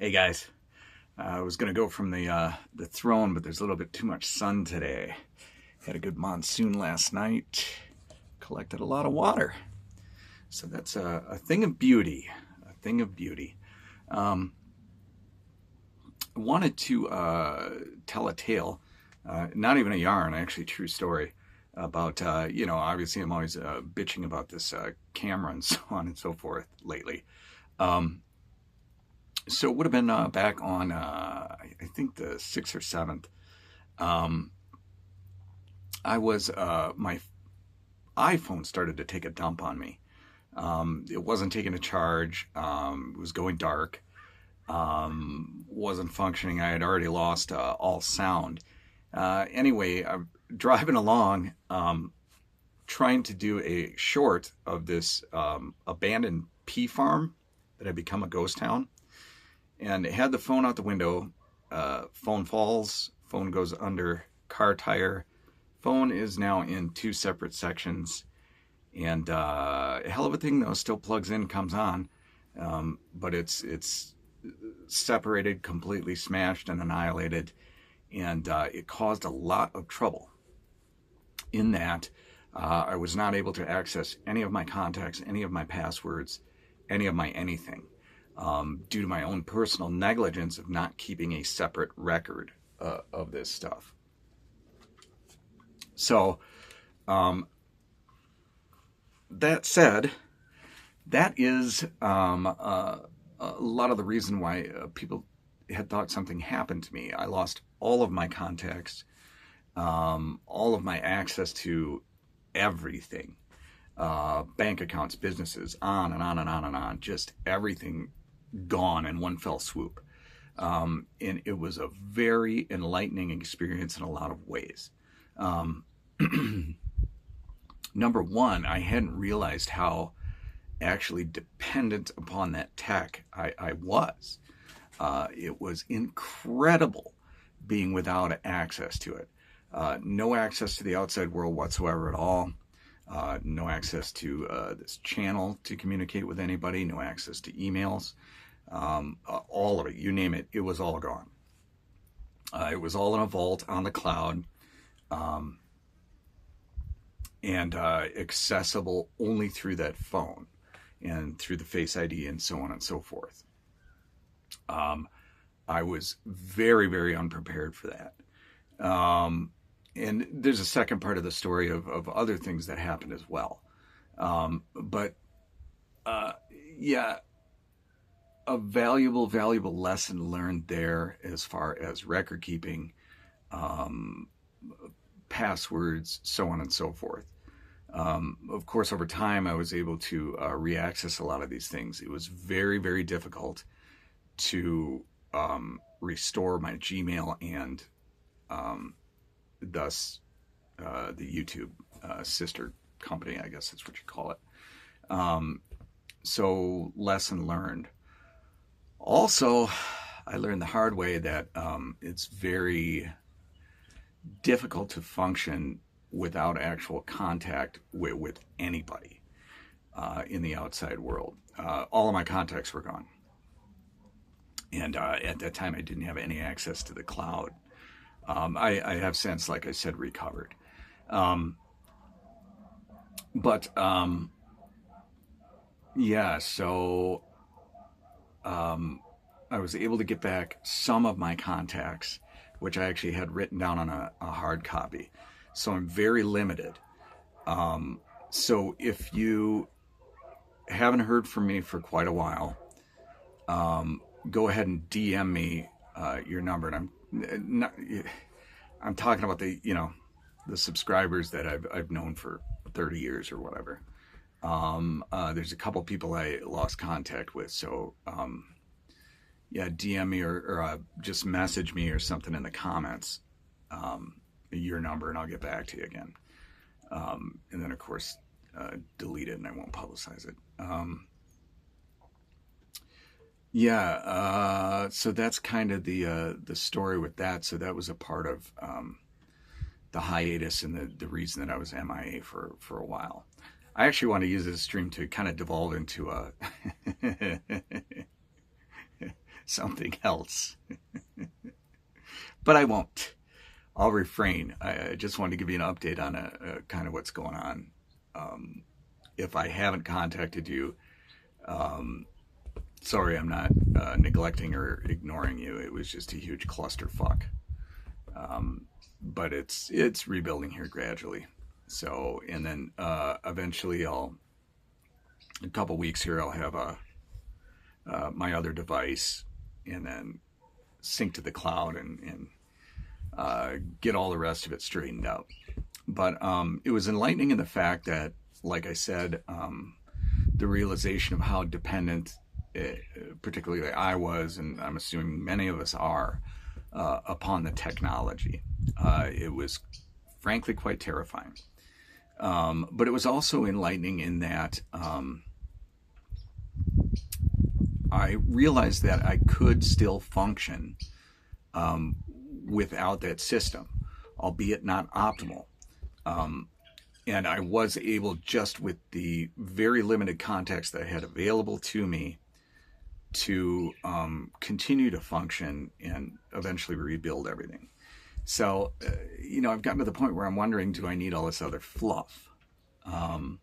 Hey guys, I was gonna go from the throne, but there's a little bit too much sun today. Had a good monsoon last night, collected a lot of water, so that's a thing of beauty. A thing of beauty. Um, I wanted to tell a tale, not even a yarn, actually, true story about obviously I'm always bitching about this camera and so on and so forth lately. Um, so it would have been back on I think the 6th or 7th. Um, I was my iPhone started to take a dump on me. It wasn't taking a charge. It was going dark. Wasn't functioning. I had already lost all sound. Anyway, I'm driving along, trying to do a short of this abandoned pea farm that had become a ghost town, and it had the phone out the window. Phone falls. Phone goes under car tire. Phone is now in two separate sections, and a hell of a thing though. Still plugs in, comes on, but it's separated, completely smashed and annihilated, and it caused a lot of trouble. In that, I was not able to access any of my contacts, any of my passwords, any of my anything, due to my own personal negligence of not keeping a separate record of this stuff. So, um, that said, that is a lot of the reason why people had thought something happened to me. I lost all of my contacts, all of my access to everything, bank accounts, businesses, on and on and on and on. Just everything gone in one fell swoop. And it was a very enlightening experience in a lot of ways. Um, Number one, I hadn't realized how actually dependent upon that tech I was. It was incredible being without access to it. No access to the outside world whatsoever at all. No access to this channel to communicate with anybody. No access to emails. All of it, you name it, it was all gone. It was all in a vault on the cloud, um, and accessible only through that phone and through the Face ID and so on and so forth. Um, I was very, very unprepared for that. And there's a second part of the story of other things that happened as well. But uh, yeah, a valuable, valuable lesson learned there as far as record keeping, um, passwords, so on and so forth. Of course, over time, I was able to reaccess a lot of these things. It was very, very difficult to restore my Gmail and um, thus the YouTube sister company, I guess that's what you call it. Um, so, lesson learned. Also, I learned the hard way that it's very difficult to function without actual contact with anybody in the outside world. All of my contacts were gone. And at that time, I didn't have any access to the cloud. I have since, like I said, recovered. Um, but yeah, so um, I was able to get back some of my contacts, which I actually had written down on a hard copy. So I'm very limited. Um, so if you haven't heard from me for quite a while, go ahead and DM me your number. And I'm talking about the subscribers that I've known for 30 years or whatever. There's a couple people I lost contact with, so yeah, DM me or just message me or something in the comments, your number, and I'll get back to you again. And then, of course, delete it, and I won't publicize it. Yeah, so that's kind of the story with that. So that was a part of the hiatus and the reason that I was MIA for a while. I actually want to use this stream to kind of devolve into a something else. But I won't. I'll refrain. I just wanted to give you an update on kind of what's going on. If I haven't contacted you, sorry, I'm not neglecting or ignoring you. It was just a huge clusterfuck. But it's rebuilding here gradually. So, and then eventually a couple weeks here, I'll have my other device, and then sync to the cloud and get all the rest of it straightened out. But it was enlightening in the fact that, like I said, the realization of how dependent, particularly I was, and I'm assuming many of us are, upon the technology. It was frankly quite terrifying. But it was also enlightening in that I realized that I could still function without that system, albeit not optimal. And I was able, just with the very limited context that I had available to me, to continue to function and eventually rebuild everything. So, I've gotten to the point where I'm wondering, do I need all this other fluff? And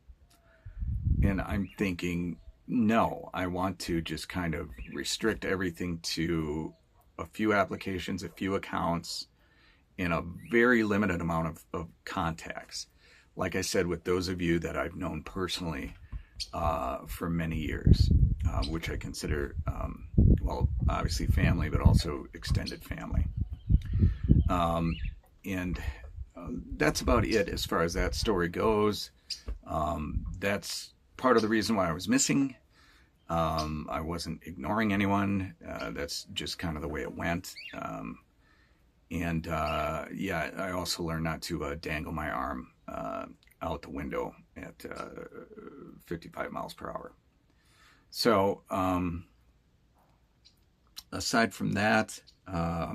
I'm thinking, no, I want to just kind of restrict everything to a few applications, a few accounts, in a very limited amount of contacts. Like I said, with those of you that I've known personally for many years, which I consider, obviously family, but also extended family. And that's about it as far as that story goes. That's part of the reason why I was missing. I wasn't ignoring anyone. That's just kind of the way it went. I also learned not to dangle my arm out the window at 55 miles per hour. So, aside from that, I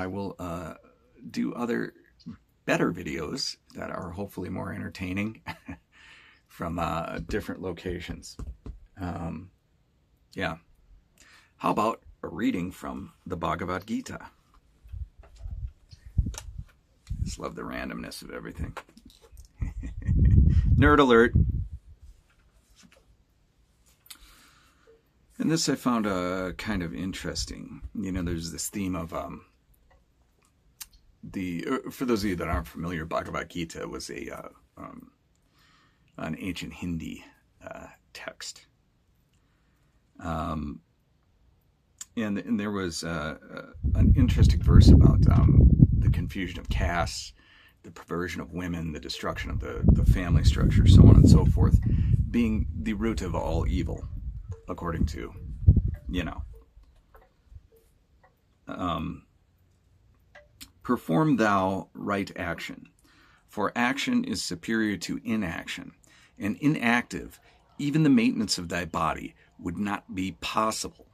will do other better videos that are hopefully more entertaining from different locations. How about a reading from the Bhagavad Gita? Just love the randomness of everything. Nerd alert. And this I found kind of interesting. There's this theme of for those of you that aren't familiar, Bhagavad Gita was an ancient Hindi text. And there was an interesting verse about the confusion of castes, the perversion of women, the destruction of the family structure, so on and so forth, being the root of all evil, according to, perform thou right action, for action is superior to inaction, and inactive, even the maintenance of thy body would not be possible.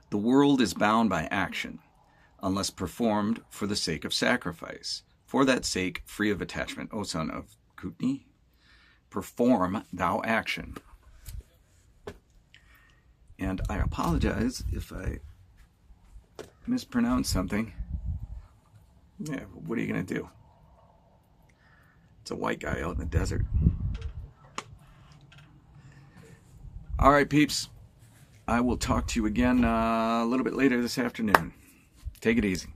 The world is bound by action, unless performed for the sake of sacrifice. For that sake, free of attachment, O son of Kutni, perform thou action. And I apologize if I mispronounce something. Yeah, what are you going to do? It's a white guy out in the desert. All right, peeps. I will talk to you again a little bit later this afternoon. Take it easy.